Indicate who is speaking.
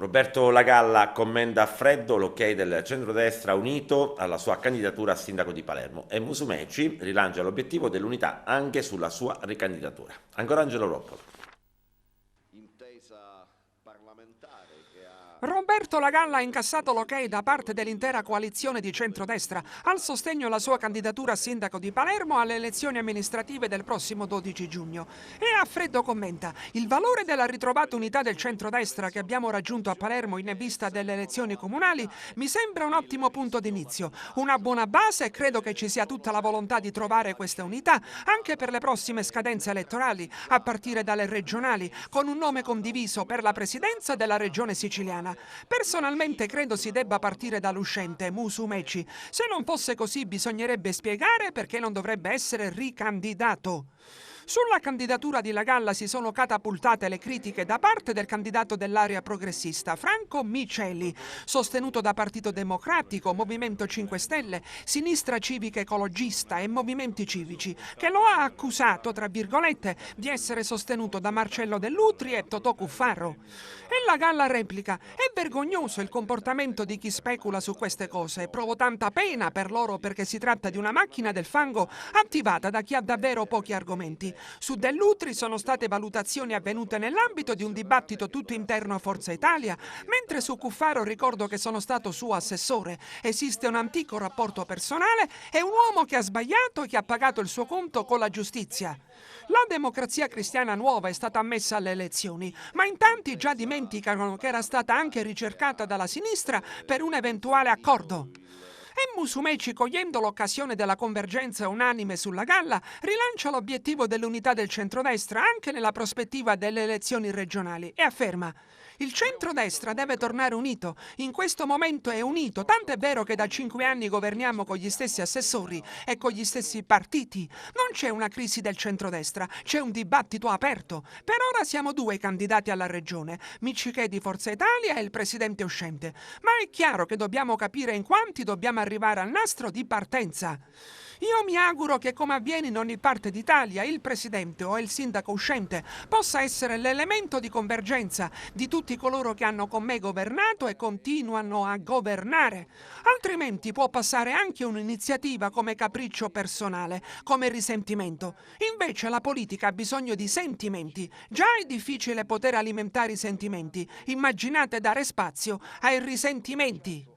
Speaker 1: Roberto Lagalla commenda a freddo l'ok del centrodestra unito alla sua candidatura a sindaco di Palermo e Musumeci rilancia l'obiettivo dell'unità anche sulla sua ricandidatura. Ancora Angelo Roppolo.
Speaker 2: Intesa parlamentare che ha
Speaker 3: Roberto Lagalla ha incassato l'ok da parte dell'intera coalizione di centrodestra al sostegno alla sua candidatura a sindaco di Palermo alle elezioni amministrative del prossimo 12 giugno. E a freddo commenta: il valore della ritrovata unità del centrodestra che abbiamo raggiunto a Palermo in vista delle elezioni comunali mi sembra un ottimo punto d'inizio, una buona base e credo che ci sia tutta la volontà di trovare questa unità anche per le prossime scadenze elettorali, a partire dalle regionali, con un nome condiviso per la presidenza della regione siciliana. Personalmente credo si debba partire dall'uscente Musumeci. Se non fosse così bisognerebbe spiegare perché non dovrebbe essere ricandidato. Sulla candidatura di Lagalla si sono catapultate le critiche da parte del candidato dell'area progressista, Franco Miceli, sostenuto da Partito Democratico, Movimento 5 Stelle, Sinistra Civica Ecologista e Movimenti Civici, che lo ha accusato, tra virgolette, di essere sostenuto da Marcello Dell'Utri e Totò Cuffaro. E Lagalla replica: è vergognoso il comportamento di chi specula su queste cose, provo tanta pena per loro perché si tratta di una macchina del fango attivata da chi ha davvero pochi argomenti. Su Dell'Utri sono state valutazioni avvenute nell'ambito di un dibattito tutto interno a Forza Italia, mentre su Cuffaro ricordo che sono stato suo assessore. Esiste un antico rapporto personale e un uomo che ha sbagliato e che ha pagato il suo conto con la giustizia. La Democrazia Cristiana Nuova è stata ammessa alle elezioni, ma in tanti già dimenticano che era stata anche ricercata dalla sinistra per un eventuale accordo. E Musumeci, cogliendo l'occasione della convergenza unanime sulla galla, rilancia l'obiettivo dell'unità del centrodestra anche nella prospettiva delle elezioni regionali e afferma: il centrodestra deve tornare unito. In questo momento è unito, tant'è vero che da 5 anni governiamo con gli stessi assessori e con gli stessi partiti. Non c'è una crisi del centrodestra, c'è un dibattito aperto. Per ora siamo 2 candidati alla regione, Miccichè di Forza Italia e il presidente uscente. Ma è chiaro che dobbiamo capire in quanti dobbiamo arrivare al nastro di partenza. Io mi auguro che, come avviene in ogni parte d'Italia, il presidente o il sindaco uscente possa essere l'elemento di convergenza di tutti coloro che hanno con me governato e continuano a governare. Altrimenti può passare anche un'iniziativa come capriccio personale, come risentimento. Invece la politica ha bisogno di sentimenti. Già è difficile poter alimentare i sentimenti. Immaginate dare spazio ai risentimenti.